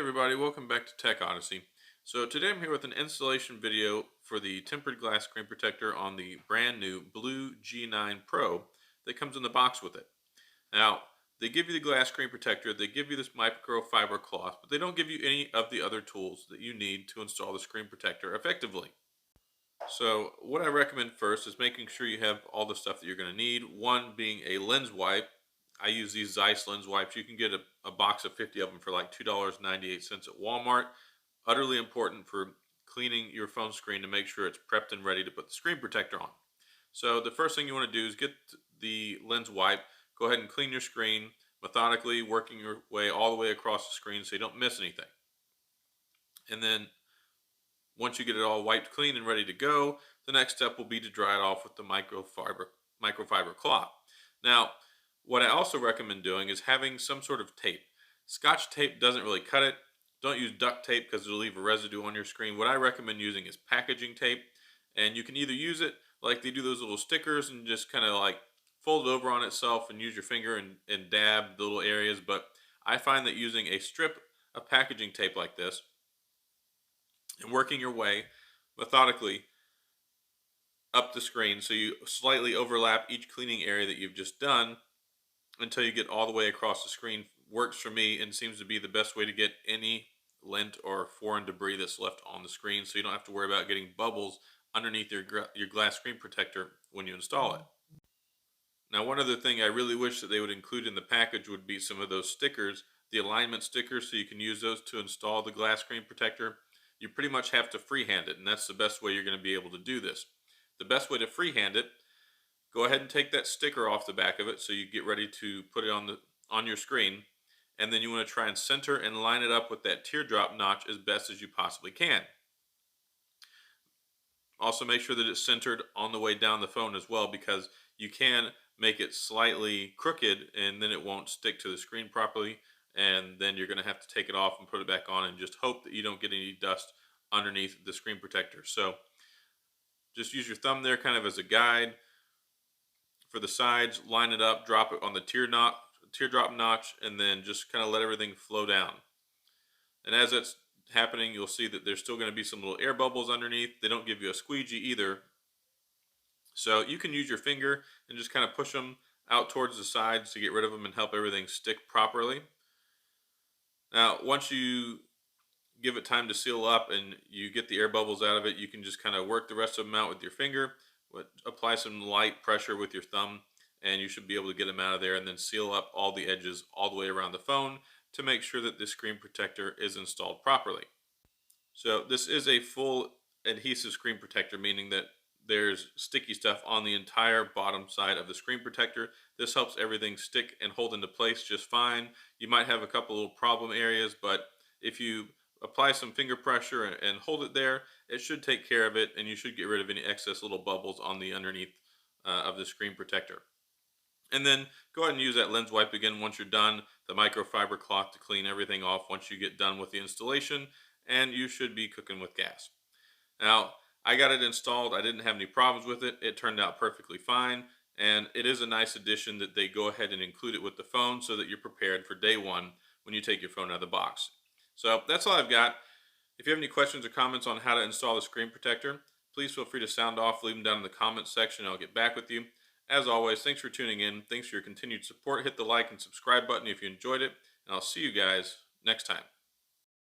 everybody, welcome back to Tech Odyssey. So today I'm here with an installation video for the tempered glass screen protector on the brand new BLU G9 Pro that comes in the box with it. Now, they give you the glass screen protector, they give you this microfiber cloth, but they don't give you any of the other tools that you need to install the screen protector effectively. So what I recommend first is making sure you have all the stuff that you're going to need. One being a lens wipe. I use these Zeiss lens wipes. You can get a box of 50 of them for like $2.98 at Walmart. Utterly important for cleaning your phone screen to make sure it's prepped and ready to put the screen protector on. So the first thing you want to do is get the lens wipe. Go ahead and clean your screen methodically, working your way all the way across the screen so you don't miss anything. And then once you get it all wiped clean and ready to go, the next step will be to dry it off with the microfiber cloth. Now, what I also recommend doing is having some sort of tape. Scotch tape doesn't really cut it. Don't use duct tape because it'll leave a residue on your screen. What I recommend using is packaging tape. And you can either use it like they do those little stickers and just kind of like fold it over on itself and use your finger and dab the little areas. But I find that using a strip of packaging tape like this and working your way methodically up the screen so you slightly overlap each cleaning area that you've just done until you get all the way across the screen works for me and seems to be the best way to get any lint or foreign debris that's left on the screen, so you don't have to worry about getting bubbles underneath your glass screen protector when you install it. Now, one other thing I really wish that they would include in the package would be some of those stickers, the alignment stickers, so you can use those to install the glass screen protector. You pretty much have to freehand it, and that's the best way you're going to be able to do this. The best way to freehand it, go ahead and take that sticker off the back of it so you get ready to put it on your screen, and then you want to try and center and line it up with that teardrop notch as best as you possibly can. Also make sure that it's centered on the way down the phone as well, because you can make it slightly crooked and then it won't stick to the screen properly, and then you're going to have to take it off and put it back on and just hope that you don't get any dust underneath the screen protector. So just use your thumb there kind of as a guide for the sides, line it up, drop it on the teardrop notch, and then just kind of let everything flow down. And as that's happening, you'll see that there's still going to be some little air bubbles underneath. They don't give you a squeegee either. So you can use your finger and just kind of push them out towards the sides to get rid of them and help everything stick properly. Now, once you give it time to seal up and you get the air bubbles out of it, you can just kind of work the rest of them out with your finger, apply some light pressure with your thumb, and you should be able to get them out of there, and then seal up all the edges all the way around the phone to make sure that the screen protector is installed properly. So this is a full adhesive screen protector, meaning that there's sticky stuff on the entire bottom side of the screen protector. This helps everything stick and hold into place just fine. You might have a couple little problem areas, but if you apply some finger pressure and hold it there, it should take care of it, and you should get rid of any excess little bubbles on the underneath of the screen protector. And then go ahead and use that lens wipe again once you're done, the microfiber cloth to clean everything off once you get done with the installation, and you should be cooking with gas. Now, I got it installed. I didn't have any problems with it. It turned out perfectly fine, and it is a nice addition that they go ahead and include it with the phone so that you're prepared for day one when you take your phone out of the box. So that's all I've got. If you have any questions or comments on how to install the screen protector, please feel free to sound off, leave them down in the comments section, and I'll get back with you. As always, thanks for tuning in. Thanks for your continued support. Hit the like and subscribe button if you enjoyed it, and I'll see you guys next time.